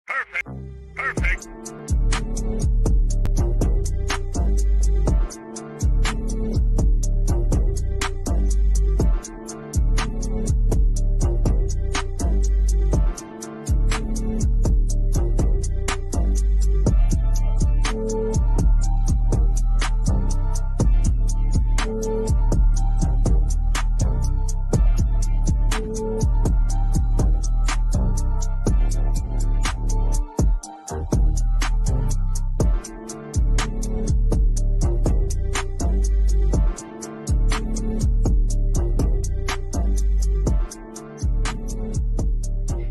Perfect. Perfect.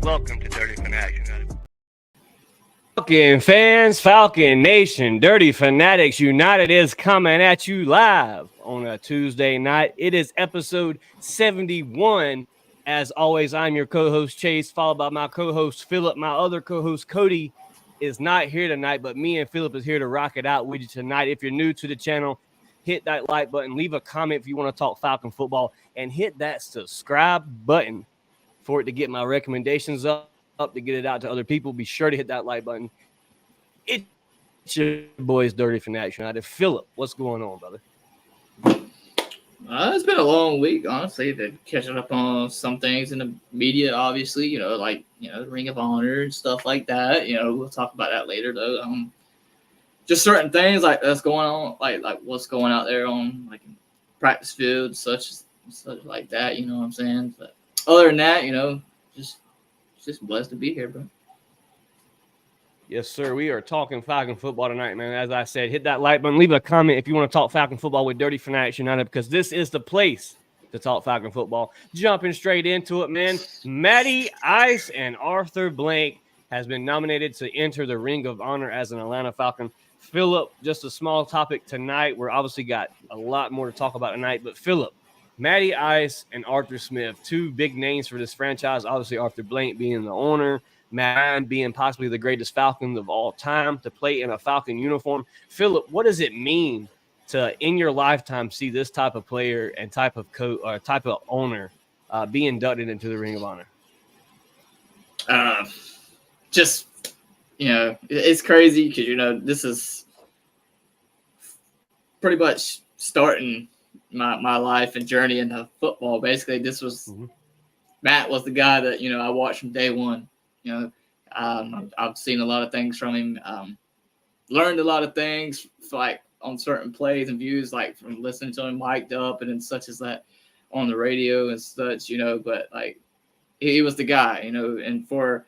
Welcome to Dirty Fanatics. Falcon fans, Falcon Nation, Dirty Fanatics United is coming at you live on a Tuesday night. It is episode 71. As always, I'm your co-host Chase, followed by my co-host Philip. My other co-host Cody is not here tonight, but me and Philip is here to rock it out with you tonight. If you're new to the channel, hit that like button, leave a comment if you want to talk Falcon football, and hit that subscribe button for it to get my recommendations up to get it out to other people. Be sure to hit that like button. It's your boys, Dirty Fanatics United. Philip, what's going on, brother? It's been a long week, honestly. Been catching up on some things in the media, obviously, like Ring of Honor and stuff like that. We'll talk about that later, though. Just certain things like that's going on, like what's going out there on like practice field, such like that. You know what I'm saying? But other than that, just blessed to be here, bro. Yes, sir. We are talking Falcon football tonight, man. As I said, hit that like button, leave a comment if you want to talk Falcon football with Dirty Fanatics United, because this is the place to talk Falcon football. Jumping straight into it, man. Matty Ice and Arthur Blank has been nominated to enter the Ring of Honor as an Atlanta Falcon. Philip, just a small topic tonight. We're obviously got a lot more to talk about tonight, but Philip, Matty Ice and Arthur Smith, two big names for this franchise. Obviously, Arthur Blank being the owner, Matt being possibly the greatest Falcon of all time to play in a Falcon uniform. Philip, what does it mean to, in your lifetime, see this type of player and type of type of owner be inducted into the Ring of Honor? It's crazy because this is pretty much starting my life and journey into football. Basically, this was Matt was the guy that I watched from day one. I've seen a lot of things from him, learned a lot of things like on certain plays and views, like from listening to him mic'd up and then such as that on the radio and such, but like he was the guy, and for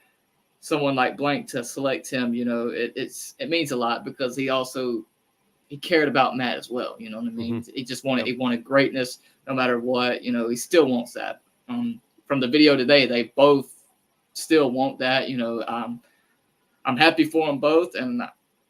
someone like Blank to select him, it means a lot because he cared about Matt as well. You know what I mean? He just he wanted greatness no matter what. He still wants that. From the video today, they both still want that. I'm happy for them both, and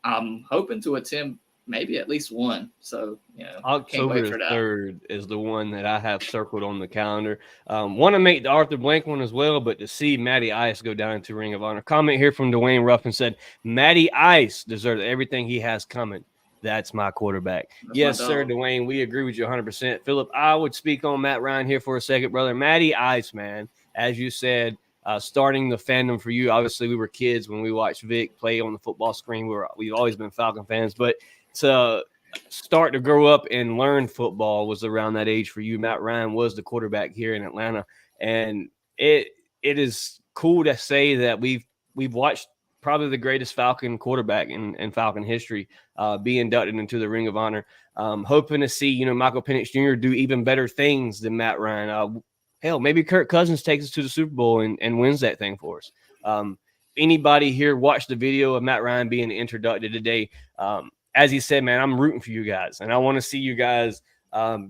I'm hoping to attend maybe at least one. So, October 3rd is the one that I have circled on the calendar. Want to make the Arthur Blank one as well, but to see Matty Ice go down into Ring of Honor. Comment here from Dwayne Ruffin said, Matty Ice deserves everything he has coming. That's my quarterback. Yes, sir, Dwayne. We agree with you 100%. Philip, I would speak on Matt Ryan here for a second, brother. Matty Ice, man, as you said, starting the fandom for you. Obviously, we were kids when we watched Vic play on the football screen. We've always been Falcon fans, but to start to grow up and learn football was around that age for you. Matt Ryan was the quarterback here in Atlanta, and it is cool to say that we've watched probably the greatest Falcon quarterback in Falcon history be inducted into the Ring of Honor. Hoping to see, Michael Penix Jr. do even better things than Matt Ryan. Hell, maybe Kirk Cousins takes us to the Super Bowl and wins that thing for us. Anybody here watch the video of Matt Ryan being introduced today? As he said, man, I'm rooting for you guys, and I want to see you guys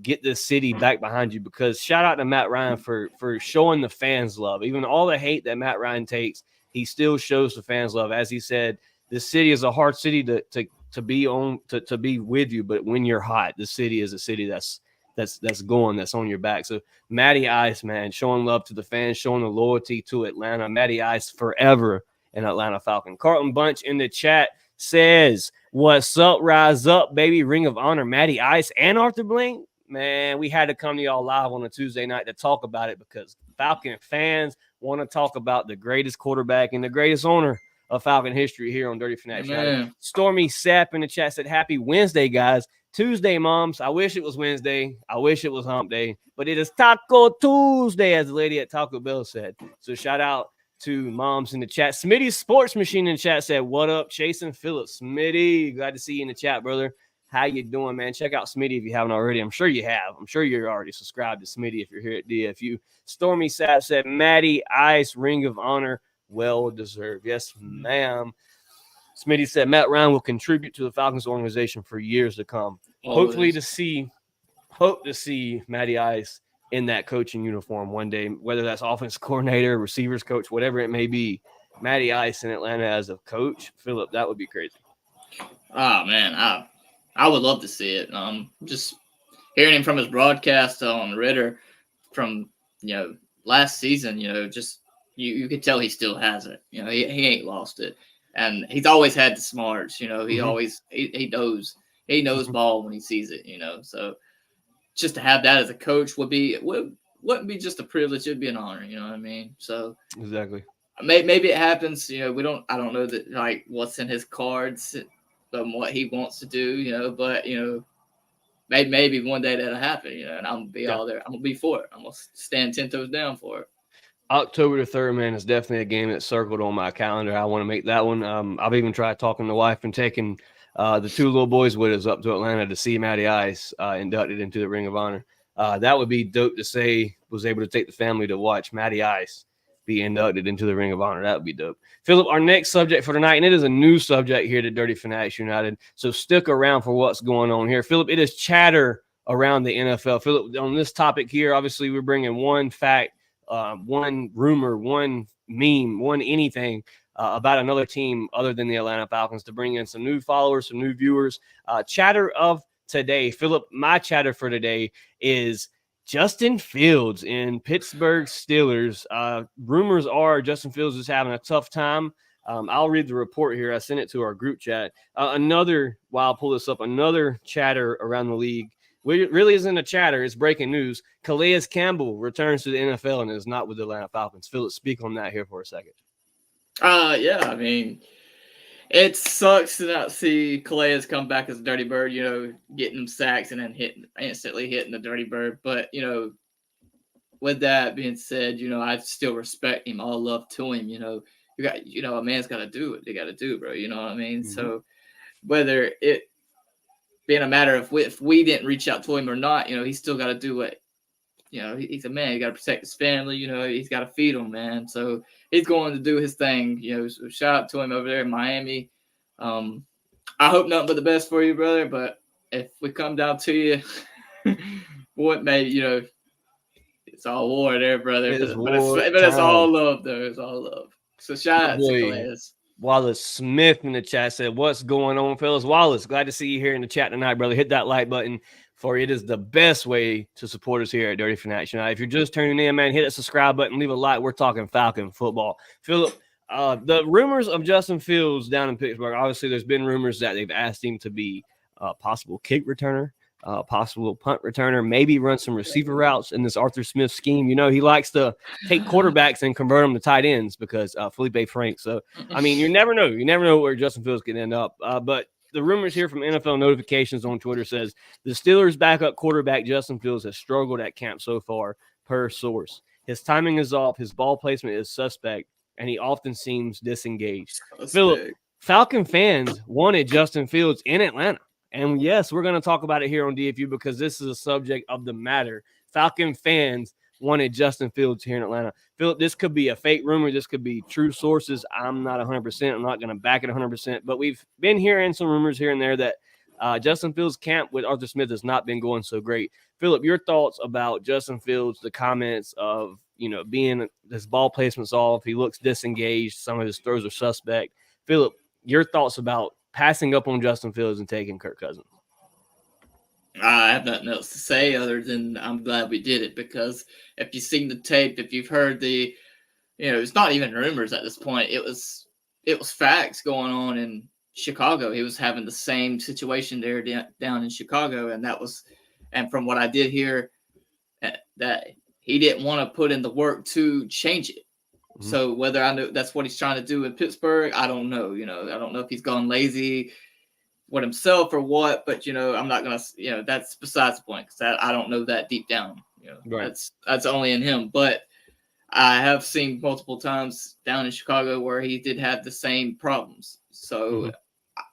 get this city back behind you, because shout out to Matt Ryan for showing the fans love. Even all the hate that Matt Ryan takes, he still shows the fans love. As he said, this city is a hard city to be on, to be with you, but when you're hot, the city is a city that's on your back. So Matty Ice, man, showing love to the fans, showing the loyalty to Atlanta. Matty Ice forever an Atlanta Falcon. Carlton Bunch in the chat says, what's up, rise up, baby. Ring of Honor, Matty Ice and Arthur Blank. Man, we had to come to y'all live on a Tuesday night to talk about it, because Falcon fans want to talk about the greatest quarterback and the greatest owner of Falcon history here on Dirty Fanatics United. Man. Stormy Sapp in the chat said, happy Wednesday, guys. Tuesday, moms. I wish it was Wednesday. I wish it was hump day, but it is Taco Tuesday, as the lady at Taco Bell said. So shout out to moms in the chat. Smitty's Sports Machine in the chat said, what up, Chase and Phillips? Smitty, glad to see you in the chat, brother. How you doing, man? Check out Smitty if you haven't already. I'm sure you have. I'm sure you're already subscribed to Smitty if you're here at DFU. Stormy Sapp said, Matty Ice, Ring of Honor, well deserved. Yes, ma'am. Smitty said, Matt Ryan will contribute to the Falcons organization for years to come. Hope to see Matty Ice in that coaching uniform one day, whether that's offense coordinator, receivers coach, whatever it may be. Matty Ice in Atlanta as a coach, Philip, that would be crazy. Oh, man, I would love to see it. Just hearing him from his broadcast on Ritter from, last season, just you could tell he still has it. He ain't lost it. And he's always had the smarts, he always, he knows ball when he sees it, so just to have that as a coach wouldn't be just a privilege. It'd be an honor. You know what I mean? So exactly. Maybe it happens. I don't know that like what's in his cards, what he wants to do, but maybe one day that'll happen, and I'm gonna be all there. I'm gonna be for it. I'm gonna stand 10 toes down for it. October the 3rd, man, is definitely a game that's circled on my calendar. I want to make that one. I've even tried talking to the wife and taking the two little boys with us up to Atlanta to see Matty Ice inducted into the Ring of Honor. That would be dope to say was able to take the family to watch Matty Ice be inducted into the Ring of Honor. That would be dope. Philip, our next subject for tonight, and it is a new subject here to Dirty Fanatics United, so stick around for what's going on here. Philip, it is chatter around the NFL. Philip, on this topic here, obviously we're bringing one fact, one rumor, one meme, one anything about another team other than the Atlanta Falcons to bring in some new followers, some new viewers. Chatter of today, Philip, my chatter for today is Justin Fields in Pittsburgh Steelers. Rumors are Justin Fields is having a tough time. I'll read the report here. I sent it to our group chat. While I'll pull this up, another chatter around the league. It really isn't a chatter. It's breaking news. Calais Campbell returns to the NFL and is not with the Atlanta Falcons. Philip, speak on that here for a second. Yeah, I mean, it sucks to not see Calais come back as a Dirty Bird, getting them sacks and then instantly hitting the Dirty Bird. But, with that being said, I still respect him. All love to him. A man's got to do what they got to do, bro. You know what I mean? Mm-hmm. So whether it being a matter of if we didn't reach out to him or not, he's still got to do what, he's a man. He got to protect his family. He's got to feed them, man. So he's going to do his thing. So shout out to him over there in Miami. I hope nothing but the best for you, brother. But if we come down to you, what maybe it's all war there, brother. But it's all love, though. It's all love. So shout out to Calais. Wallace Smith in the chat said, what's going on, fellas? Wallace, glad to see you here in the chat tonight, brother. Hit that like button, for it is the best way to support us here at Dirty Fanatics United. If you're just tuning in, man, hit that subscribe button, leave a like. We're talking Falcon football. Philip, the rumors of Justin Fields down in Pittsburgh, obviously there's been rumors that they've asked him to be a possible kick returner, possible punt returner, maybe run some receiver routes in this Arthur Smith scheme. He likes to take quarterbacks and convert them to tight ends because Felipe Frank. So, I mean, you never know. You never know where Justin Fields can end up. But the rumors here from NFL Notifications on Twitter says the Steelers' backup quarterback Justin Fields has struggled at camp so far, per source. His timing is off, his ball placement is suspect, and he often seems disengaged. Philip, Falcon fans wanted Justin Fields in Atlanta. And yes, we're going to talk about it here on DFU because this is a subject of the matter. Falcon fans wanted Justin Fields here in Atlanta. Philip, this could be a fake rumor. This could be true sources. I'm not 100%. I'm not going to back it 100%. But we've been hearing some rumors here and there that Justin Fields' camp with Arthur Smith has not been going so great. Philip, your thoughts about Justin Fields, the comments of, being his ball placement's off. He looks disengaged. Some of his throws are suspect. Philip, your thoughts about passing up on Justin Fields and taking Kirk Cousins? I have nothing else to say other than I'm glad we did it, because if you've seen the tape, if you've heard it's not even rumors at this point. It was facts going on in Chicago. He was having the same situation there down in Chicago, and from what I did hear, that he didn't want to put in the work to change it. So whether I know that's what he's trying to do in Pittsburgh, I don't know. I don't know if he's gone lazy with himself or what. But I'm not gonna. That's besides the point because I don't know that deep down. Right. That's only in him. But I have seen multiple times down in Chicago where he did have the same problems. So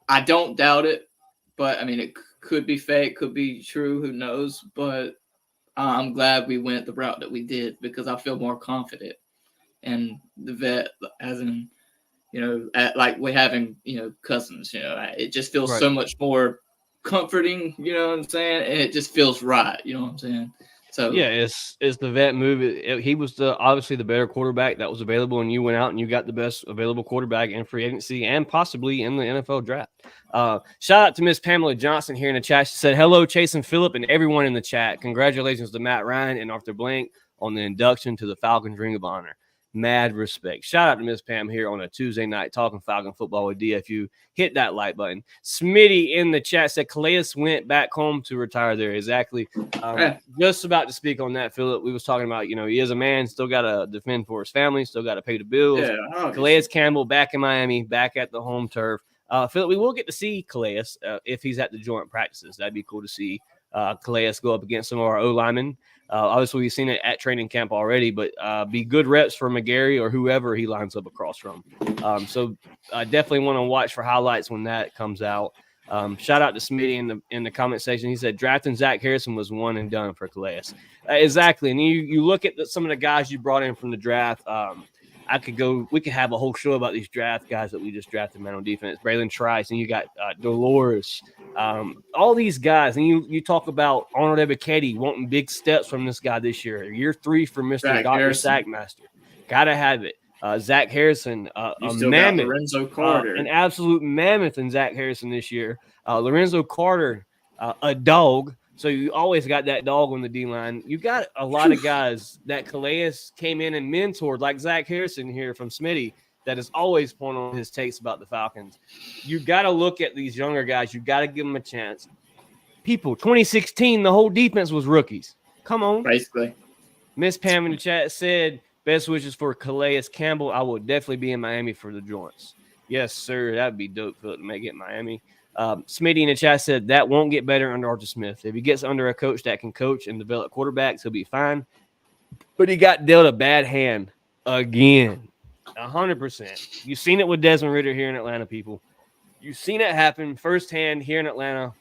I don't doubt it. But I mean, it could be fake, could be true. Who knows? But I'm glad we went the route that we did because I feel more confident. And the vet, as in, like we having, cousins, it just feels so much more comforting, you know what I'm saying? And it just feels right, you know what I'm saying? So yeah, it's the vet move. He was obviously the better quarterback that was available, and you went out and you got the best available quarterback in free agency and possibly in the NFL draft. Shout out to Miss Pamela Johnson here in the chat. She said, "Hello, Chase and Phillip, and everyone in the chat. Congratulations to Mattryan and Arthur Blank on the induction to the Falcons Ring of Honor. Mad respect." Shout out to Miss Pam here on a Tuesday night talking Falcon football with DFU. Hit that like button. Smitty in the chat said Calais went back home to retire there. Exactly. Just about to speak on that, Phillip. We was talking about, he is a man, still got to defend for his family, still got to pay the bills. Yeah, Calais Campbell back in Miami, back at the home turf. Phillip, we will get to see Calais if he's at the joint practices. That'd be cool to see Calais go up against some of our O-linemen. Obviously, we've seen it at training camp already, but be good reps for McGarry or whoever he lines up across from. So I definitely want to watch for highlights when that comes out. Shout out to Smitty in the comment section. He said drafting Zach Harrison was one and done for Calais. Exactly. And you look at some of the guys you brought in from the draft. We could have a whole show about these draft guys that we just drafted, man, on defense. Braylon Trice, and you got Dolores, all these guys. And you talk about Arnold Ebiketie wanting big steps from this guy this year 3 for Mr. Dr. Sackmaster. Gotta have it. Zach Harrison, a mammoth. Lorenzo Carter. An absolute mammoth in Zach Harrison this year. Lorenzo Carter, a dog. So you always got that dog on the D-line. You got a lot of guys that Calais came in and mentored, like Zach Harrison here from Smitty, that is always pointing on his takes about the Falcons. You got to look at these younger guys. You got to give them a chance. People, 2016, the whole defense was rookies. Come on. Basically. Miss Pam in the chat said, best wishes for Calais Campbell. I will definitely be in Miami for the joints. Yes, sir. That'd be dope to make it in Miami. Smitty in the chat said that won't get better under Arthur Smith. If he gets under a coach that can coach and develop quarterbacks, he'll be fine. But he got dealt a bad hand again. 100%. You've seen it with Desmond Ridder here in Atlanta, people. You've seen it happen firsthand here in Atlanta.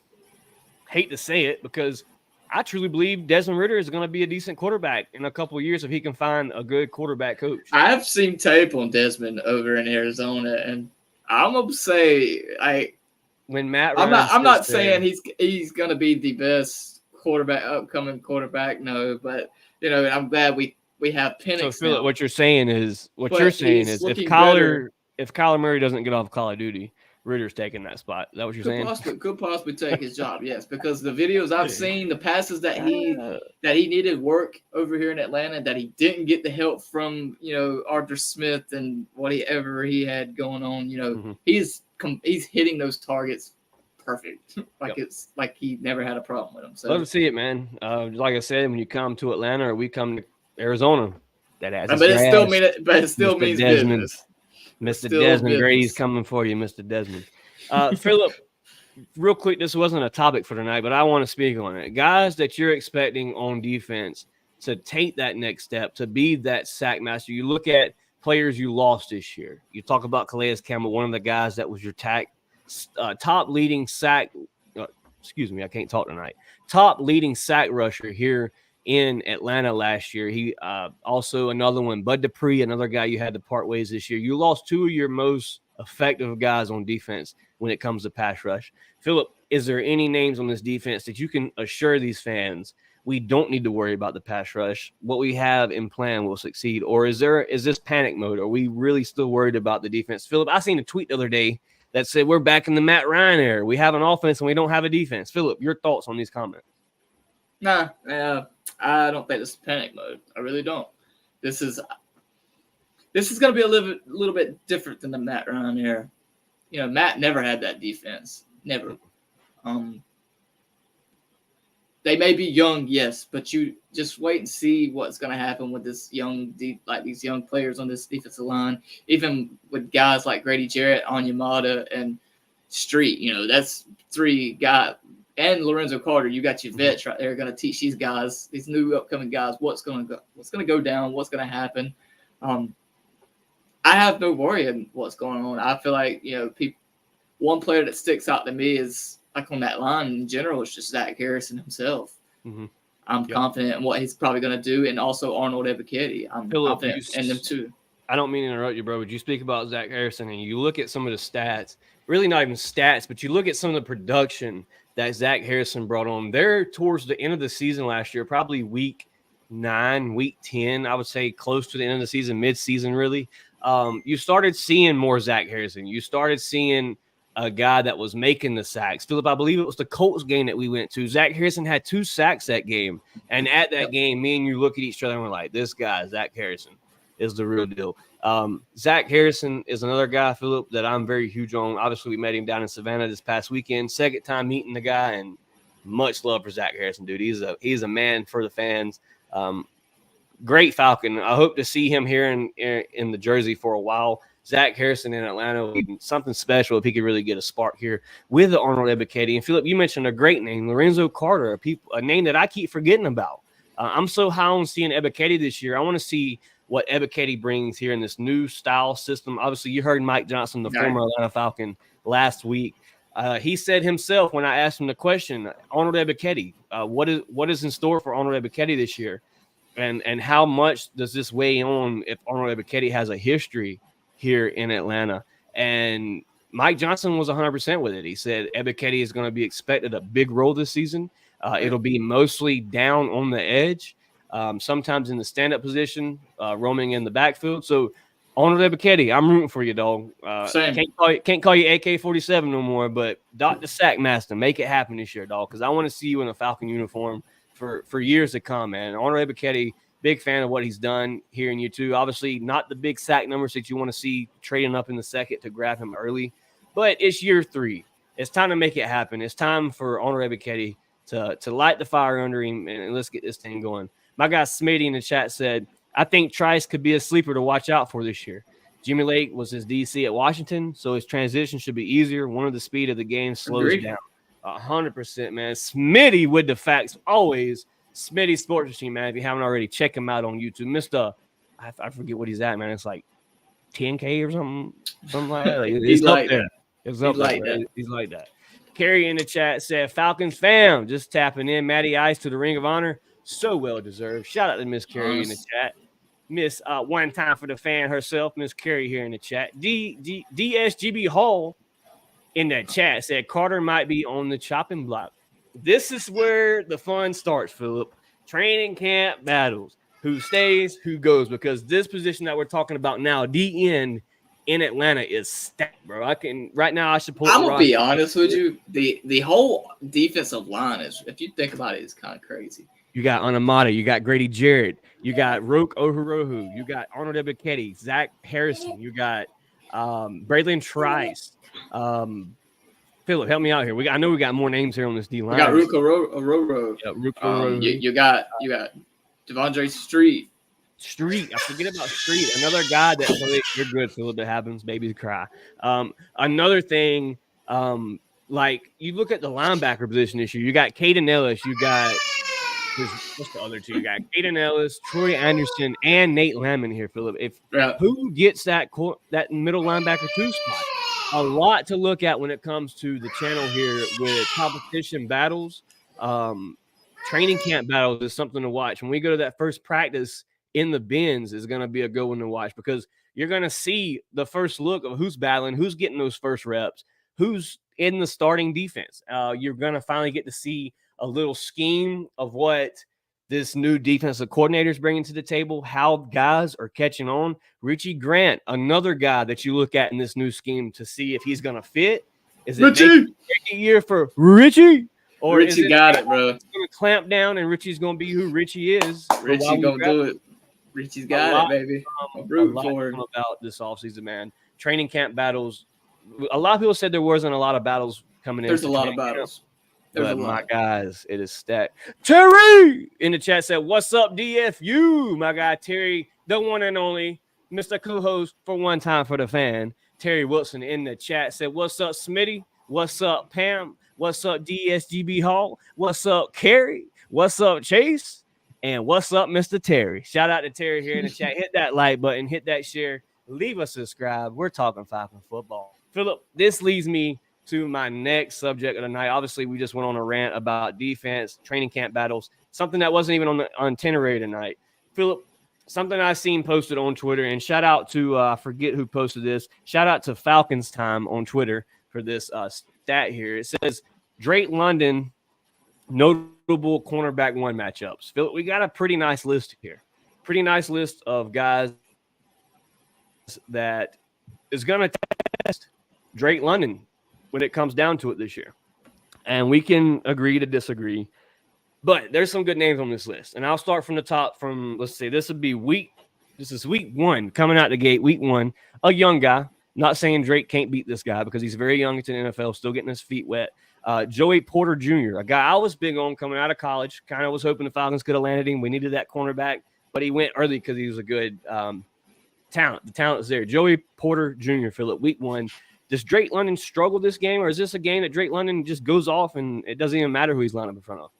Hate to say it because I truly believe Desmond Ridder is going to be a decent quarterback in a couple of years if he can find a good quarterback coach. I've seen tape on Desmond over in Arizona, and I'm going to say when Matt I'm not saying he's going to be the best upcoming quarterback. No, but I'm glad we have Penix. So Phillip, what you're saying is if Kyler Murray doesn't get off Call of Duty, Ridder's taking that spot. Is that what you're saying? Could possibly take his job, yes, because the videos I've seen, the passes that he needed work over here in Atlanta, that he didn't get the help from Arthur Smith and whatever he had going on. He's hitting those targets perfect. It's like he never had a problem with them. So love to see it, man. Like I said, when you come to Atlanta or we come to Arizona, but it still means business. Mr. Desmond Gray's coming for you, Mr. Desmond. Phillip, real quick, this wasn't a topic for tonight, but I want to speak on it. Guys that you're expecting on defense to take that next step, to be that sack master. You look at players you lost this year. You talk about Calais Campbell, one of the guys that was your top leading sack. I can't talk tonight. Top leading sack rusher here in Atlanta last year. He also another one, Bud Dupree, another guy you had to part ways this year. You lost 2 of your most effective guys on defense when it comes to pass rush. Phillip, is there any names on this defense that you can assure these fans we don't need to worry about the pass rush? What we have in plan will succeed, or is this panic mode? Are we really still worried about the defense? Phillip, I seen a tweet the other day that said we're back in the Mattryan era. We have an offense and we don't have a defense. Phillip, your thoughts on these comments? Nah, I don't think this is panic mode. I really don't. This is going to be a little bit different than the Matt Ryan era. Matt never had that defense. Never. they may be young, yes, but you just wait and see what's going to happen with this these young players on this defensive line. Even with guys like Grady Jarrett, Onyemata, and Street, that's 3 guys, and Lorenzo Carter. You got your vets right there going to teach these guys, these new upcoming guys, what's going to go down, what's going to happen. I have no worry in what's going on. I feel like one player that sticks out to me is, like, on that line in general, it's just Zach Harrison himself. Mm-hmm. I'm confident in what he's probably going to do, and also Arnold Ebiketie. I'm confident in them too. I don't mean to interrupt you, bro, but you speak about Zach Harrison, and you look at some of the stats, really not even stats, but you look at some of the production that Zach Harrison brought on. There towards the end of the season last year, probably week 9, week 10, I would say close to the end of the season, mid-season really, you started seeing more Zach Harrison. You started seeing a guy that was making the sacks. Philip, I believe it was the Colts game that we went to. Zach Harrison had 2 sacks that game. And at that game, me and you look at each other and we're like, this guy, Zach Harrison, is the real deal. Zach Harrison is another guy, Philip, that I'm very huge on. Obviously, we met him down in Savannah this past weekend. Second time meeting the guy, and much love for Zach Harrison, dude. He's a man for the fans. Great Falcon. I hope to see him here in the jersey for a while. Zach Harrison in Atlanta would be something special if he could really get a spark here with the Arnold Ebiketie. And Philip, you mentioned a great name, Lorenzo Carter, a name that I keep forgetting about. I'm so high on seeing Ebiketie this year. I want to see what Ebiketie brings here in this new style system. Obviously, you heard Mike Johnson, the former Atlanta Falcon, last week. He said himself when I asked him the question, Arnold Ebiketie, what is in store for Arnold Ebiketie this year? And how much does this weigh on if Arnold Ebiketie has a history here in Atlanta? And Mike Johnson was 100% with it. He said Ebiketie is going to be expected a big role this season. It'll be mostly down on the edge, sometimes in the stand-up position, roaming in the backfield. So Arnold Ebiketie, I'm rooting for you, dog. Can't call you AK-47 no more, but Dr. Sackmaster, make it happen this year, dog, because I want to see you in a Falcon uniform for years to come, man. Arnold Ebiketie, big fan of what he's done here in year 2. Obviously, not the big sack numbers that you want to see trading up in the second to grab him early, but it's year 3. It's time to make it happen. It's time for Arnold Ebiketie to light the fire under him, and let's get this thing going. My guy Smitty in the chat said, I think Trice could be a sleeper to watch out for this year. Jimmy Lake was his DC at Washington, so his transition should be easier. One of the speed of the game slows down. 100%, man. Smitty with the facts always. Smitty Sports Machine, man. If you haven't already, check him out on YouTube. Mr. I forget what he's at, man. It's like 10K or something like that. He's up there. He's like that. Carrie in the chat said, Falcons fam, just tapping in. Matty Ice to the Ring of Honor. So well deserved. Shout out to Miss Carrie in the chat. Miss one time for the fan herself, Miss Carrie here in the chat. DSGB Hall in that chat said Carter might be on the chopping block. This is where the fun starts, Philip. Training camp battles. Who stays, who goes? Because this position that we're talking about now, DN in Atlanta, is stacked, bro. Right now I should pull. I'm gonna be honest with you. The whole defensive line is, if you think about it, is kind of crazy. You got Onyemata, you got Grady Jarrett, you got Roke Ohurohu, you got Arnold Ebiketie, Zach Harrison, you got Braylon Trice. Philip, help me out here. I know we got more names here on this D line. We got Ruka Ororo. Yeah, Ruka Ororo. You got Devondre Street. I forget about Street. Another guy that you're good, Philip. It happens. Babies cry. Another thing, like you look at the linebacker position this year. You got Caden Ellis. You got what's the other two? You got Caden Ellis, Troy Anderson, and Nate Lamb in here, Philip. Who gets that middle linebacker 2 spot? A lot to look at when it comes to the channel here with competition battles. Training camp battles is something to watch. When we go to that first practice in the bins is going to be a good one to watch because you're going to see the first look of who's battling, who's getting those first reps, who's in the starting defense. You're going to finally get to see a little scheme of what this new defensive coordinator is bringing to the table, how guys are catching on. Richie Grant, another guy that you look at in this new scheme to see if he's going to fit. Is it a year for Richie? Or Richie got it, bro. Going to clamp down and Richie's going to be who Richie is. Richie going to do it. Richie's got it, baby. I'm rooting for him. About this offseason, man. Training camp battles. A lot of people said there wasn't a lot of battles coming in. There's a lot of battles. But my guys, it is stacked. Terry in the chat said, "What's up, DFU?" My guy Terry, the one and only Mr. Co-host for One Time for the Fan. Terry Wilson in the chat said, "What's up, Smitty? What's up, Pam? What's up, DSGB Hall? What's up, Carrie? What's up, Chase? And what's up, Mr. Terry?" Shout out to Terry here in the chat. Hit that like button, hit that share, leave a subscribe. We're talking Falcon football. Philip, this leads me to my next subject of the night. Obviously, we just went on a rant about defense, training camp battles, something that wasn't even on the itinerary tonight. Philip, something I seen posted on Twitter, and shout out to, I forget who posted this, shout out to Falcons Time on Twitter for this stat here. It says, Drake London, notable cornerback one matchups. Philip, we got a pretty nice list here. Pretty nice list of guys that is going to test Drake London when it comes down to it this year. And we can agree to disagree, but there's some good names on this list. And I'll start from the top from, let's see, this is week one, coming out the gate, week one, a young guy. Not saying Drake can't beat this guy because he's very young into the NFL, still getting his feet wet. Joey Porter Jr., a guy I was big on coming out of college, kind of was hoping the Falcons could have landed him. We needed that cornerback, but he went early because he was a good talent. The talent is there. Joey Porter Jr., Philip, week one. Does Drake London struggle this game, or is this a game that Drake London just goes off and it doesn't even matter who he's lined up in front of?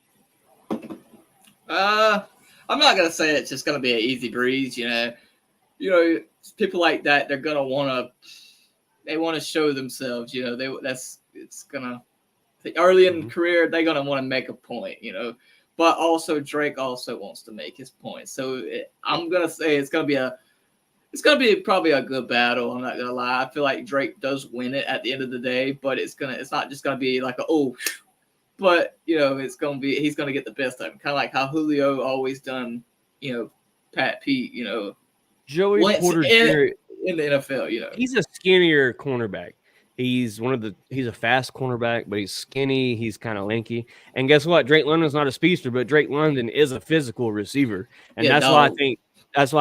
I'm not gonna say it's just gonna be an easy breeze. You know, people like that, they're gonna want to show themselves. You know, early in the career, they're gonna want to make a point. You know, but also Drake also wants to make his point. So I'm gonna say it's gonna be probably a good battle. I'm not gonna lie. I feel like Drake does win it at the end of the day, but it's not just gonna be like but you know, he's gonna get the best of him. Kind of like how Julio always done, you know, Pat Pete, you know, Joey Porter Jr. in the NFL, you know. He's a skinnier cornerback. He's a fast cornerback, but he's skinny. He's kind of lanky. And guess what? Drake London's not a speedster, but Drake London is a physical receiver. And that's why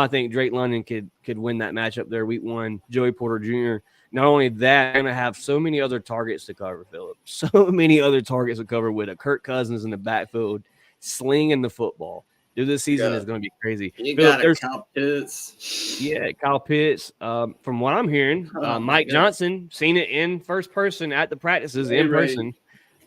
I think Drake London could win that matchup there week one. Joey Porter Jr. Not only that, going to have so many other targets to cover, Philip. So many other targets to cover with a Kirk Cousins in the backfield, slinging the football. Dude, this season is going to be crazy. Kyle Pitts. Yeah, Kyle Pitts. From what I'm hearing, Mike Johnson seen it in first person at the practices in person.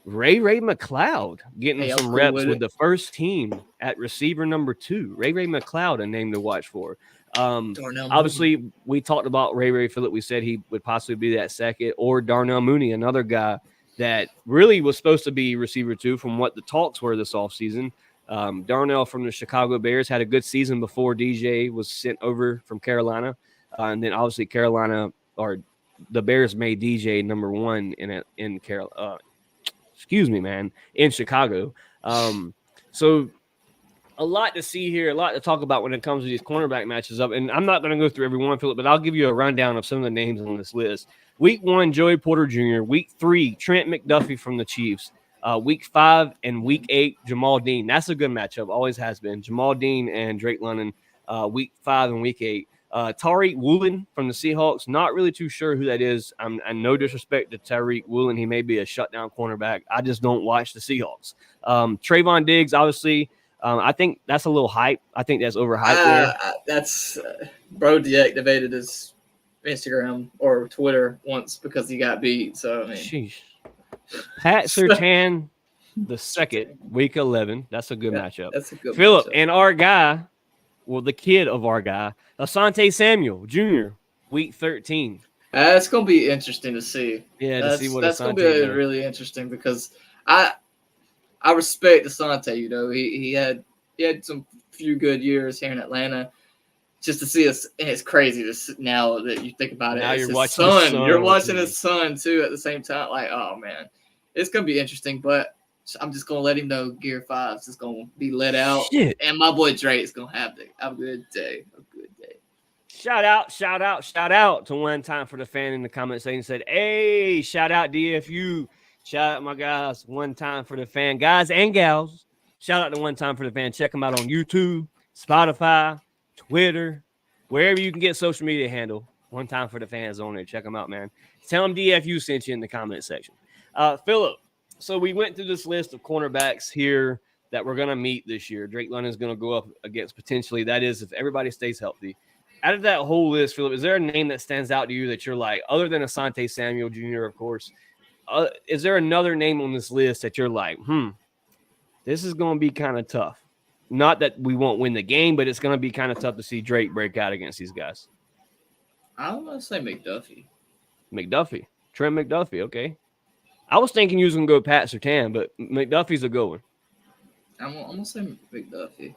Ray McLeod getting some reps with the first team at receiver number 2. Ray McLeod, a name to watch for. Obviously, we talked about Ray Phillip. We said he would possibly be that second, or Darnell Mooney, another guy that really was supposed to be receiver 2 from what the talks were this offseason. Darnell from the Chicago Bears had a good season before DJ was sent over from Carolina. And then obviously Carolina, or the Bears made DJ number 1 in Carolina. In Chicago. So a lot to see here, a lot to talk about when it comes to these cornerback matches up. And I'm not going to go through every one, Philip, but I'll give you a rundown of some of the names on this list. Week 1, Joey Porter Jr. Week 3, Trent McDuffie from the Chiefs. Week 5 and Week 8, Jamal Dean. That's a good matchup, always has been. Jamal Dean and Drake London, Week 5 and Week 8. Tariq Woolen from the Seahawks, not really too sure who that is. And no disrespect to Tariq Woolen. He may be a shutdown cornerback. I just don't watch the Seahawks. Trayvon Diggs, obviously, I think that's a little hype. I think that's overhyped there. That's bro deactivated his Instagram or Twitter once because he got beat. So, I mean. Sheesh. Pat Surtain, the second, Week 11. That's a good matchup. That's a good Philip, matchup. and our guy, well, the kid of our guy, Asante Samuel Jr., Week 13. That's going to be interesting to see. Yeah, to see what that's going to be really interesting because I respect Asante. You know, he had some few good years here in Atlanta. Just to see us, and it's crazy now that you think about it. Now you're watching his son. You're watching his son too at the same time. Like, oh man, it's gonna be interesting. But I'm just gonna let him know Gear 5 is just gonna be let out, and my boy Dre is gonna have a good day. Shout out to One Time for the Fan in the comment section. Said, hey, shout out DFU. Shout out my guys, One Time for the Fan, guys and gals. Shout out to One Time for the Fan. Check them out on YouTube, Spotify, Twitter, wherever you can get social media handle. One Time for the Fans on there. Check them out, man. Tell them DFU sent you in the comment section. Philip, So we went through this list of cornerbacks here that we're going to meet this year. Drake London is going to go up against potentially. That is, if everybody stays healthy. Out of that whole list, Philip, is there a name that stands out to you that you're like, other than Asante Samuel Jr., of course, is there another name on this list that you're like, this is going to be kind of tough? Not that we won't win the game, but it's going to be kind of tough to see Drake break out against these guys. I want to say McDuffie. Trent McDuffie, okay. I was thinking you was going to go Pat Surtain, but McDuffie's a good one. I'm going to say McDuffie.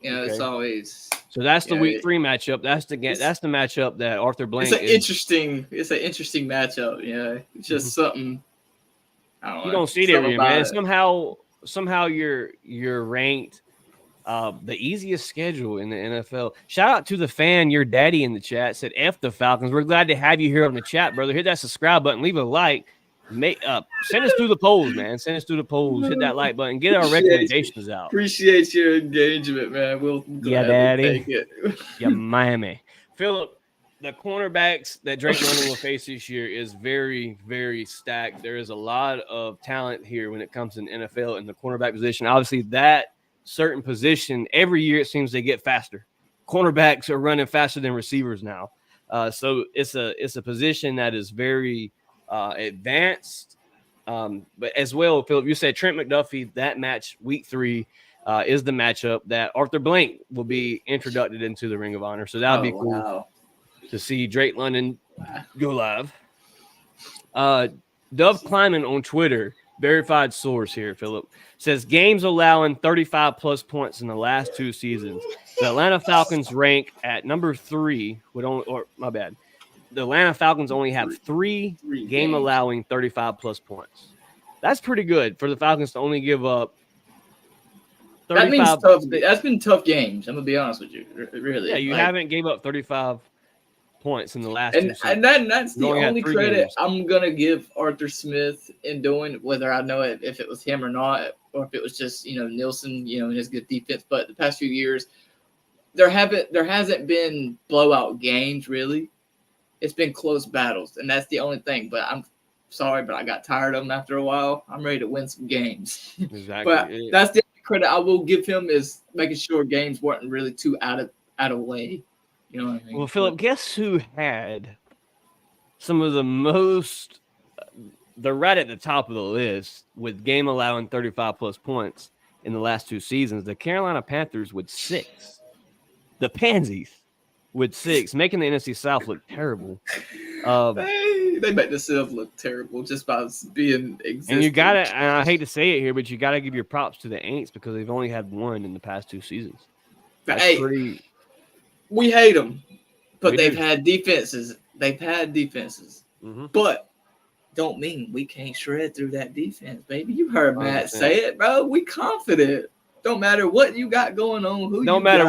It's always. So that's the week 3 matchup. That's the matchup that Arthur Blank. It's an interesting matchup. Yeah, it's just something. I don't know. You don't see it every man. Somehow you're ranked the easiest schedule in the NFL. Shout out to the fan, your daddy in the chat said F the Falcons. We're glad to have you here on the chat, brother. Hit that subscribe button, leave a like. Send us through the polls, man. Send us through the polls. Hit that like button. Get our recommendations out. Appreciate your engagement, man. We'll daddy. Take it. Yeah, Miami. Philip, the cornerbacks that Drake London will face this year is very, very stacked. There is a lot of talent here when it comes to the NFL in the cornerback position. Obviously, that certain position, every year it seems they get faster. Cornerbacks are running faster than receivers now. So it's a position that is very advanced, but as well, Philip, you said Trent McDuffie. That match week 3 is the matchup that Arthur Blank will be introduced into the Ring of Honor. So that would be cool to see Drake London go live. Dove Kleiman on Twitter, verified source here, Philip, says games allowing 35 plus points in the last 2 seasons. The Atlanta Falcons rank at number 3 the Atlanta Falcons only have 3 game allowing 35 plus points. That's pretty good for the Falcons to only give up 35. That means tough. That's been tough games. I'm gonna be honest with you. Really. Yeah, you haven't gave up 35 points in the last 2 seasons. And that's the only credit I'm gonna give Arthur Smith in doing, whether I know it if it was him or not, or if it was just Nielsen, and his good defense. But the past few years, there hasn't been blowout games really. It's been close battles, and that's the only thing. But I'm sorry, but I got tired of them after a while. I'm ready to win some games. Exactly. But that's the credit I will give him, is making sure games weren't really too out of way. You know what I mean? Well, Philip, guess who had some of the most? They're right at the top of the list with game allowing 35 plus points in the last 2 seasons. The Carolina Panthers with 6. The Pansies with 6, making the NFC South look terrible. They make themselves look terrible just by being existing. And I hate to say it here, but you gotta give your props to the Aints because they've only had 1 in the past 2 seasons. We hate them, but they've had defenses. But don't mean we can't shred through that defense, baby. You heard Matt say it, bro. We confident. Don't matter what you got going on. Don't matter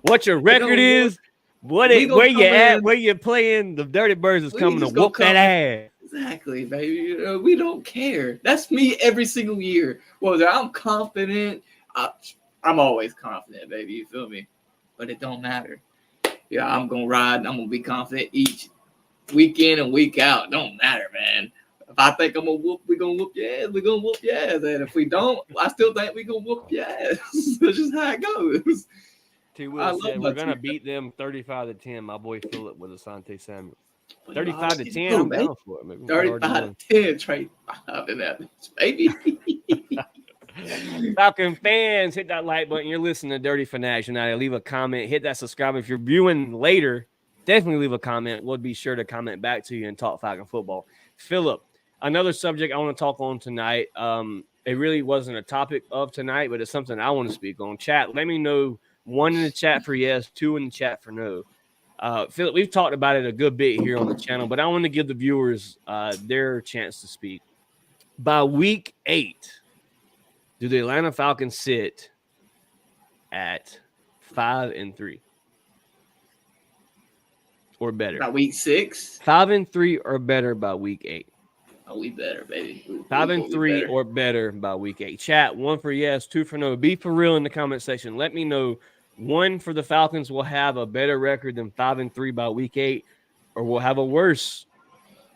what your record is, where you at, where you're playing. The Dirty Birds is coming to whoop that ass. Exactly, baby. We don't care. That's me every single year. Whether I'm confident, I'm always confident, baby. You feel me? But it don't matter. Yeah, I'm gonna ride. I'm gonna be confident each week in and week out. Don't matter, man. If I think I'm gonna whoop, we're gonna whoop your ass. We're gonna whoop your ass. And if we don't, I still think we're gonna whoop your ass. That's just how it goes. T. Will said we're gonna beat them 35-10. My boy Philip with Asante Samuel. 35-10. I'm down for it. Maybe 35-10. Trade 5 in that, baby. Falcon fans, hit that like button. You're listening to Dirty Fanatics. Now, leave a comment. Hit that subscribe. If you're viewing later, definitely leave a comment. We'll be sure to comment back to you and talk Falcon football. Philip, another subject I want to talk on tonight. It really wasn't a topic of tonight, but it's something I want to speak on. Chat, let me know. 1 in the chat for yes, 2 in the chat for no. Philip, we've talked about it a good bit here on the channel, but I want to give the viewers their chance to speak. By week 8, do the Atlanta Falcons sit at 5-3 or better? By week 6, 5-3 or better by week 8. Oh, we better, baby. 5-3 or better by week 8. Chat, 1 for yes, 2 for no. Be for real in the comment section. Let me know. 1 for the Falcons will have a better record than 5-3 by week 8, or we'll have a worse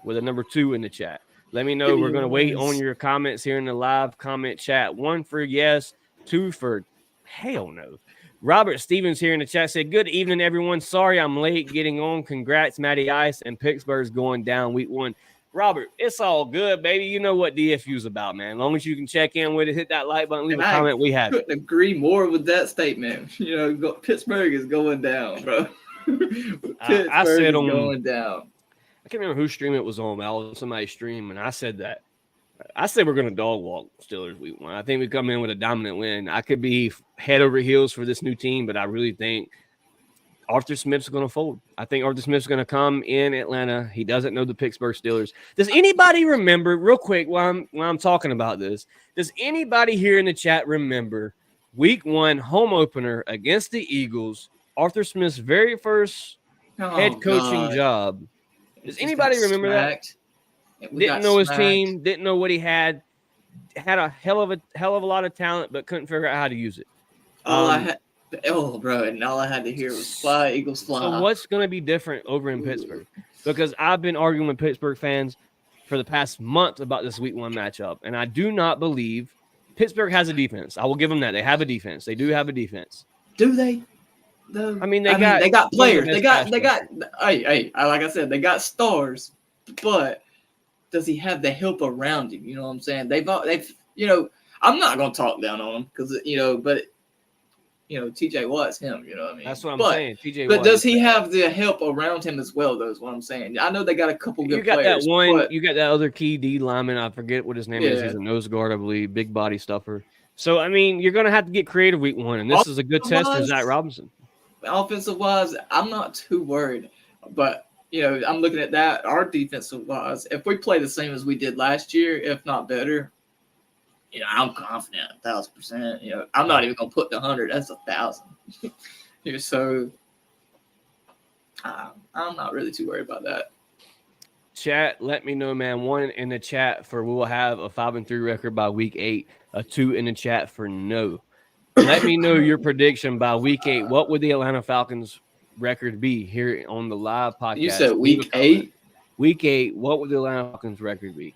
with a number 2 in the chat. Let me know. We're going to wait on your comments here in the live comment chat. 1 for yes, 2 for hell no. Robert Stevens here in the chat said, good evening, everyone. Sorry I'm late getting on. Congrats, Matty Ice, and Pittsburgh's going down week 1. Robert, it's all good, baby. You know what DFU's about, man. As long as you can check in with it, hit that like button, leave a comment. We have. I couldn't agree more with that statement. You know, Pittsburgh is going down, bro. Pittsburgh I said is going down. I can't remember whose stream it was on. I was on somebody's stream, and I said that. I said we're going to dog walk Steelers week 1. I think we come in with a dominant win. I could be head over heels for this new team, but I really think Arthur Smith's going to fold. I think Arthur Smith's going to come in Atlanta. He doesn't know the Pittsburgh Steelers. Does anybody remember, real quick, while I'm talking about this, does anybody here in the chat remember week 1 home opener against the Eagles, Arthur Smith's very first head coaching job? Does anybody remember that? Didn't know his team, didn't know what he had a hell of a lot of talent, but couldn't figure out how to use it. Bro, and all I had to hear was fly, Eagles fly. So what's going to be different over in Pittsburgh? Because I've been arguing with Pittsburgh fans for the past month about this week 1 matchup, and I do not believe Pittsburgh has a defense. I will give them that. They have a defense. They do have a defense. Do they? I mean, they got players. They got. Like I said, they got stars, but does he have the help around him? You know what I'm saying? They've I'm not gonna talk down on him because but TJ Watt's him. You know what I mean? That's what I'm saying. TJ But Watt does he have the help around him as well? Though is what I'm saying. I know they got a couple good players. You got that other key D lineman. I forget what his name is. He's a nose guard, I believe, big body stuffer. So I mean, you're gonna have to get creative week 1, and this is a good test for Zach Robinson. Offensive wise, I'm not too worried, but I'm looking at that. Our defensive wise, if we play the same as we did last year, if not better, I'm confident 1,000%. I'm not even gonna put the 100. That's 1,000. So I'm not really too worried about that. Chat, let me know, man. 1 in the chat for we will have a 5-3 record by week 8. A 2 in the chat for no. Let me know your prediction by week 8. What would the Atlanta Falcons record be here on the live podcast? You said week 8? Week 8, what would the Atlanta Falcons record be?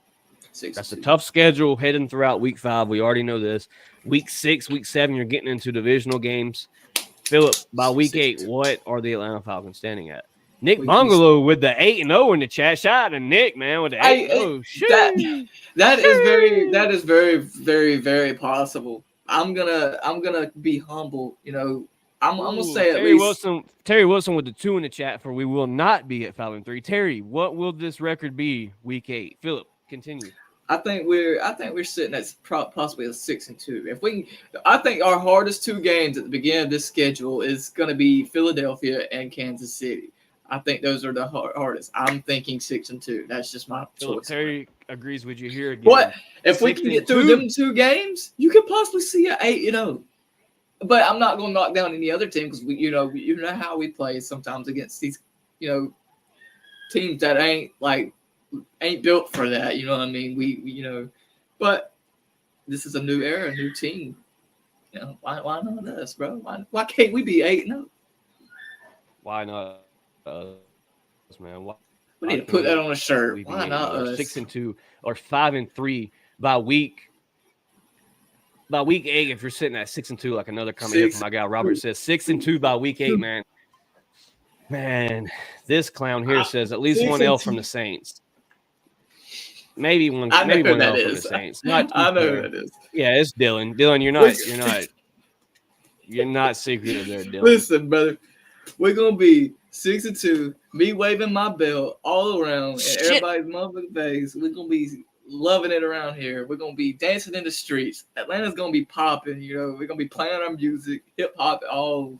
6-2. That's a tough schedule heading throughout week 5. We already know this. Week 6, week 7, you're getting into divisional games. Philip, by week 8, what are the Atlanta Falcons standing at? Nick Bungalow with the 8-0 in the chat. Shout out to Nick, man, with the 8-0. That is very, very, very possible. I'm gonna be humble. I'm gonna say at least Terry Wilson with the 2 in the chat for we will not be at 5-3. Terry, what will this record be week 8? Philip, continue. I think we're sitting at possibly a 6-2. If we can, I think our hardest 2 games at the beginning of this schedule is going to be Philadelphia and Kansas City. I think those are the hardest. I'm thinking 6-2. That's just my choice. Terry agrees with you here again. What if we can get through them 2 games? You could possibly see an 8-0. But I'm not going to knock down any other team because you know how we play sometimes against these teams that ain't built for that. You know what I mean? We but this is a new era, a new team. Why not us, bro? Why can't we be 8-0? Why not? Man, we need to put that on a shirt. Why not us? 6-2 or 5-3 by week 8. If you're sitting at 6-2, like another comment here from my guy Robert says, 6-2 by week 8, man. Man, this clown here says at least 1 L from the Saints. Maybe one L from the Saints. I know who that is. Yeah, it's Dylan. Dylan, you're not secretive there, Dylan. Listen, brother, we're gonna be 6-2, me waving my belt all around, and everybody's motherfucking face. We're gonna be loving it around here. We're gonna be dancing in the streets. Atlanta's gonna be popping. We're gonna be playing our music, hip hop, all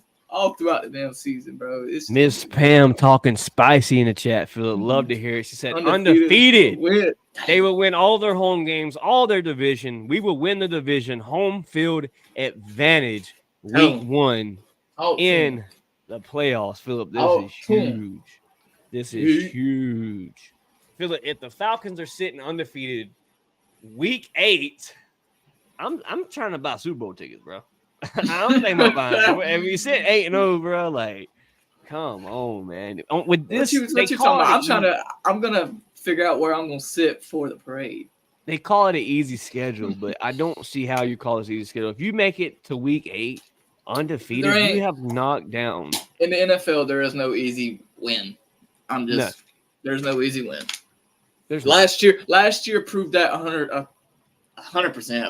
throughout the damn season, bro. Miss Pam talking spicy in the chat. Philip, love to hear it. She said undefeated. They will win all their home games, all their division. We will win the division. Home field advantage week 1 in the playoffs. Philip, this is huge. This is huge. Philip, if the Falcons are sitting undefeated week 8, I'm trying to buy Super Bowl tickets, bro. I'm thinking about buying. If you sit 8-0, bro, come on, man. With this, what you talking about? I'm gonna figure out where I'm going to sit for the parade. They call it an easy schedule, but I don't see how you call this easy schedule. If you make it to week 8 undefeated, you have knocked down. In the NFL, there is no easy win. There's no easy win. Last year proved that 100%,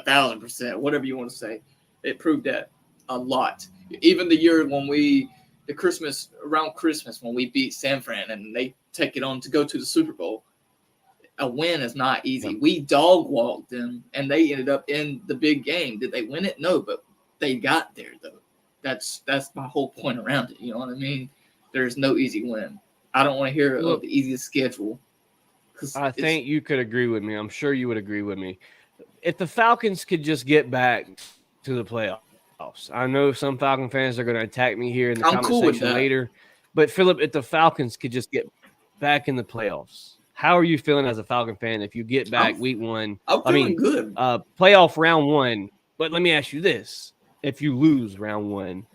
1,000%, whatever you want to say. It proved that a lot. Even the year when around Christmas when we beat San Fran and they take it on to go to the Super Bowl, a win is not easy. Yeah. We dog walked them and they ended up in the big game. Did they win it? No, but they got there though. That's my whole point around it. You know what I mean? There's no easy win. I don't want to hear of the easiest schedule. I think you could agree with me. I'm sure you would agree with me. If the Falcons could just get back to the playoffs, I know some Falcon fans are going to attack me here in the comment section later. But Philip, if the Falcons could just get back in the playoffs, how are you feeling as a Falcon fan if you get back week 1? I'm feeling good. Playoff round 1. But let me ask you this: if you lose round 1,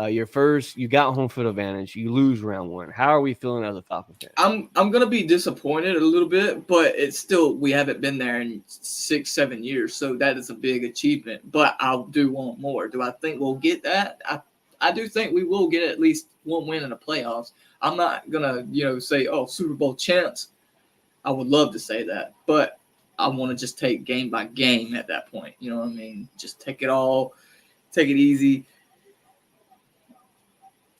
you got home field advantage, you lose round 1. How are we feeling as a Falcon fan? I'm gonna be disappointed a little bit, but it's still we haven't been there in 6-7 years, so that is a big achievement. But I do want more. Do I think we'll get that? I do think we will get at least one win in the playoffs. I'm not gonna say Super Bowl chance. I would love to say that, but I want to just take game by game at that point. You know what I mean? Just take it easy.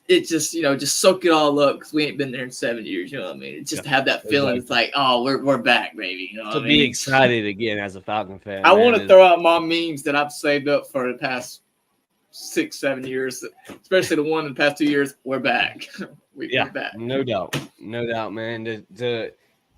It just, just soak it all up because we ain't been there in 7 years. You know what I mean? Just to have that feeling. Exactly. It's like, we're back, baby. You know what I mean? Be excited again as a Falcon fan. I want to throw out my memes that I've saved up for the past 6-7 years, especially the one in the past 2 years. We're back. We're back. No doubt, man.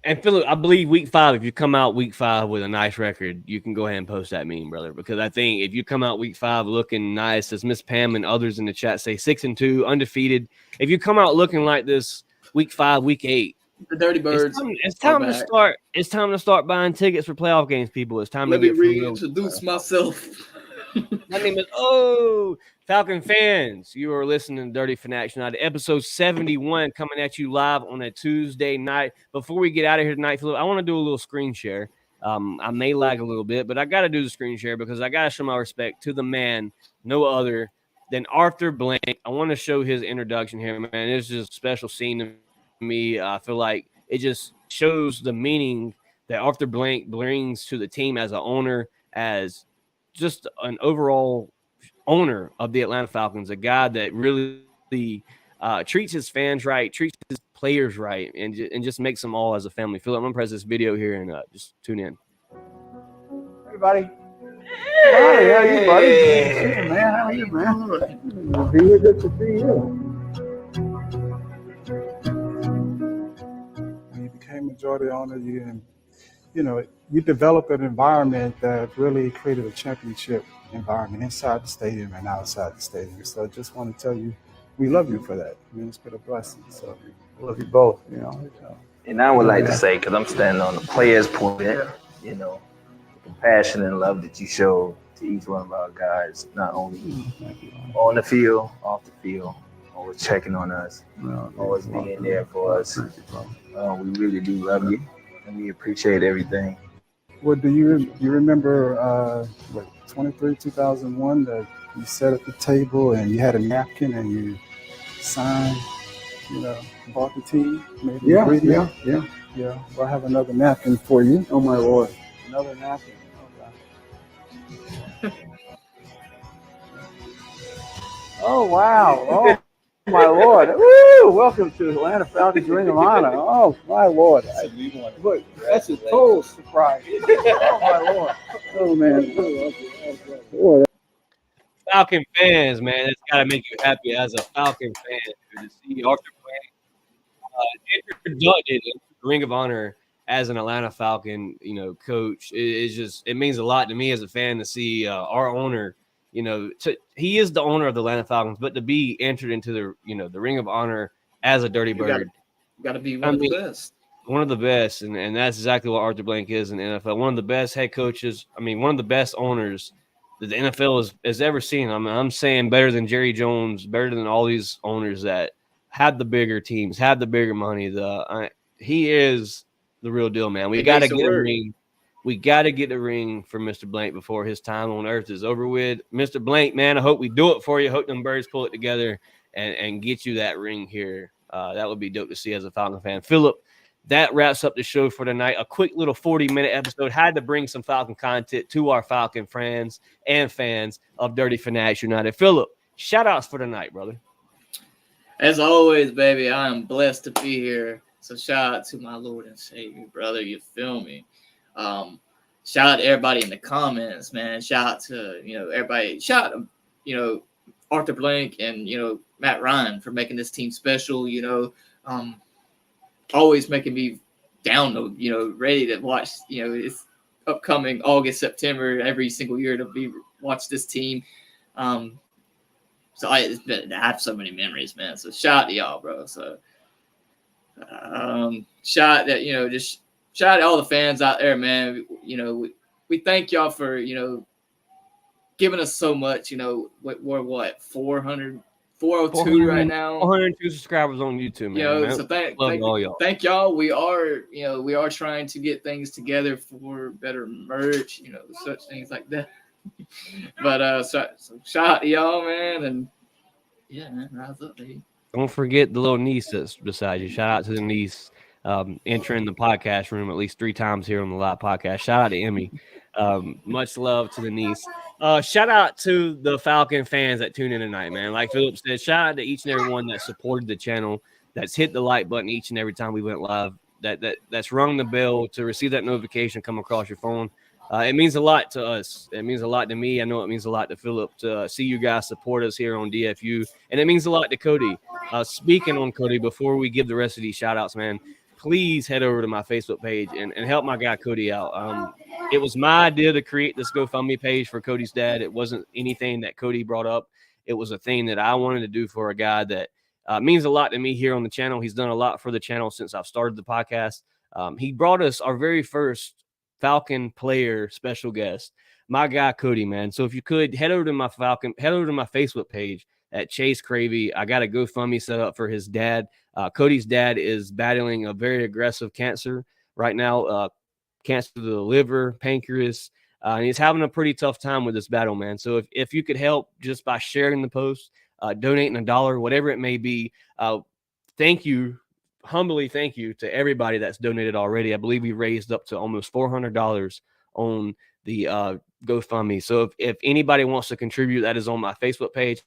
And Philip, I believe week 5, if you come out week 5 with a nice record, you can go ahead and post that meme, brother. Because I think if you come out week 5 looking nice, as Miss Pam and others in the chat say, 6-2, undefeated. If you come out looking like this week 5, week 8, the Dirty Birds. It's time to start. It's time to start buying tickets for playoff games, people. It's time to reintroduce myself. My name is Falcon fans. You are listening to Dirty Fanatic United, episode 71, coming at you live on a Tuesday night. Before we get out of here tonight, Philip, I want to do a little screen share. I may lag a little bit, but I got to do the screen share because I got to show my respect to the man, no other than Arthur Blank. I want to show his introduction here, man. It's just a special scene to me. I feel like it just shows the meaning that Arthur Blank brings to the team as an owner, as just an overall owner of the Atlanta Falcons, a guy that really treats his fans right, treats his players right, and just makes them all as a family. Philip, I'm going to press this video here and just tune in. Hey, buddy. Hey, how are you, buddy? Hey, man. How are you, man? Good to see you. You became majority owner, you developed an environment that really created a championship environment inside the stadium and outside the stadium. So I just want to tell you, we love you for that. I mean, it's been a blessing. So we love you both, So. And I would like to say, because I'm standing on the players' point, the compassion and love that you show to each one of our guys, not only on the field, off the field, always checking on us, always being there for us. We really do love you, and we appreciate everything. Well, do you remember 2001 that you sat at the table and you had a napkin and you signed, bought the team? Maybe yeah. Well, I have another napkin for you. Oh my Lord! Another napkin. Okay. Oh wow! Oh my Lord! Woo! Welcome to Atlanta Falcons Ring of Honor. Oh my Lord! Look, that's a total surprise. Oh my Lord! Oh man! Falcon fans, man, it's got to make you happy as a Falcon fan to see Arthur Blank introduced in the Ring of Honor as an Atlanta Falcon, coach. It means a lot to me as a fan to see our owner. He is the owner of the Atlanta Falcons, but to be entered into the Ring of Honor as a Dirty Bird, got to be one of the best. One of the best, and that's exactly what Arthur Blank is in the NFL. One of the best head coaches. One of the best owners that the NFL has ever seen. I'm saying better than Jerry Jones, better than all these owners that had the bigger teams, had the bigger money. He is the real deal, man. We got to get a ring. We got to get a ring for Mr. Blank before his time on Earth is over with. Mr. Blank, man, I hope we do it for you. Hope them birds pull it together and get you that ring here. That would be dope to see as a Falcon fan. Philip, that wraps up the show for tonight. A quick little 40-minute episode. Had to bring some Falcon content to our Falcon friends and fans of Dirty Fanatics United. Philip, shout-outs for tonight, brother. As always, baby, I am blessed to be here. So shout out to my Lord and Savior, brother. You feel me? Shout out to everybody in the comments, man. Shout out to, everybody. Shout out to, Arthur Blank and, mattryan for making this team special, always making me down, ready to watch, it's upcoming August, September, every single year to watch this team. So I have so many memories, man. So shout out to y'all, bro. So shout out that, just shout out to all the fans out there, man. We thank y'all for, giving us so much. We're what, 402 right now. 402 subscribers on YouTube, man. So thank y'all. We are trying to get things together for better merch, such things like that. But so shout out to y'all, man, and yeah, man, rise up, baby. Don't forget the little niece that's beside you. Shout out to the niece entering the podcast room at least 3 times here on the live podcast. Shout out to Emmy. Much love to the niece. Shout out to the Falcon fans that tune in tonight, man. Like Philip said, shout out to each and every one that supported the channel, that's hit the like button each and every time we went live, that's rung the bell to receive that notification come across your phone. It means a lot to us. It means a lot to me. I know it means a lot to Philip to see you guys support us here on DFU. And it means a lot to Cody. Speaking on Cody, before we give the rest of these shout outs, man, please head over to my Facebook page and help my guy Cody out. It was my idea to create this GoFundMe page for Cody's dad. It wasn't anything that Cody brought up. It was a thing that I wanted to do for a guy that means a lot to me here on the channel. He's done a lot for the channel since I've started the podcast. He brought us our very first Falcon player special guest, my guy Cody, man. So if you could head over to my Facebook page at Chase Cravey. I got a GoFundMe set up for his dad. Cody's dad is battling a very aggressive cancer right now, cancer to the liver, pancreas, and he's having a pretty tough time with this battle, man. So if you could help just by sharing the post, donating $1, whatever it may be, thank you. Humbly thank you to everybody that's donated already. I believe we raised up to almost $400 on the GoFundMe. So if anybody wants to contribute, that is on my Facebook page.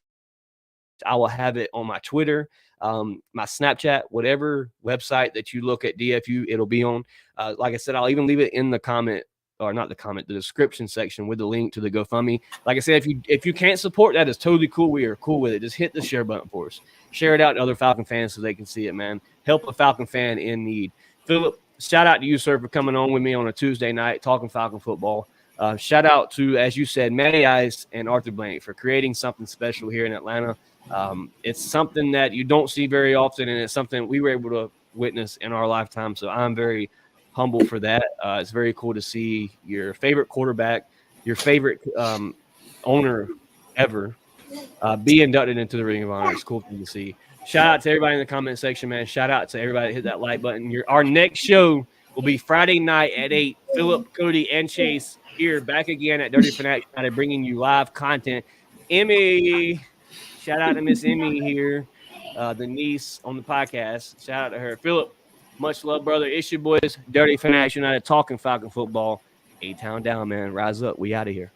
I will have it on my Twitter, my Snapchat, whatever website that you look at DFU, it'll be on. Like I said, I'll even leave it in the comment, or not the comment, the description section with the link to the GoFundMe. Like I said, if you can't support that, it's totally cool. We are cool with it. Just hit the share button for us. Share it out to other Falcon fans so they can see it, man. Help a Falcon fan in need. Philip, shout out to you, sir, for coming on with me on a Tuesday night talking Falcon football. Shout out to, as you said, Matty Ice and Arthur Blank for creating something special here in Atlanta. It's something that you don't see very often, and it's something we were able to witness in our lifetime. So I'm very humble for that. It's very cool to see your favorite quarterback, your favorite owner ever be inducted into the Ring of Honor. It's cool to see. Shout out to everybody in the comment section, man. Shout out to everybody that hit that like button. Our next show will be Friday night at 8. Philip, Cody, and Chase here back again at Dirty Fanatics United, bringing you live content. Emmy, shout out to Miss Emmy here, the niece on the podcast. Shout out to her. Philip, much love, brother. It's your boys, Dirty Fanatics United, talking Falcon football. A-Town down, man. Rise up. We out of here.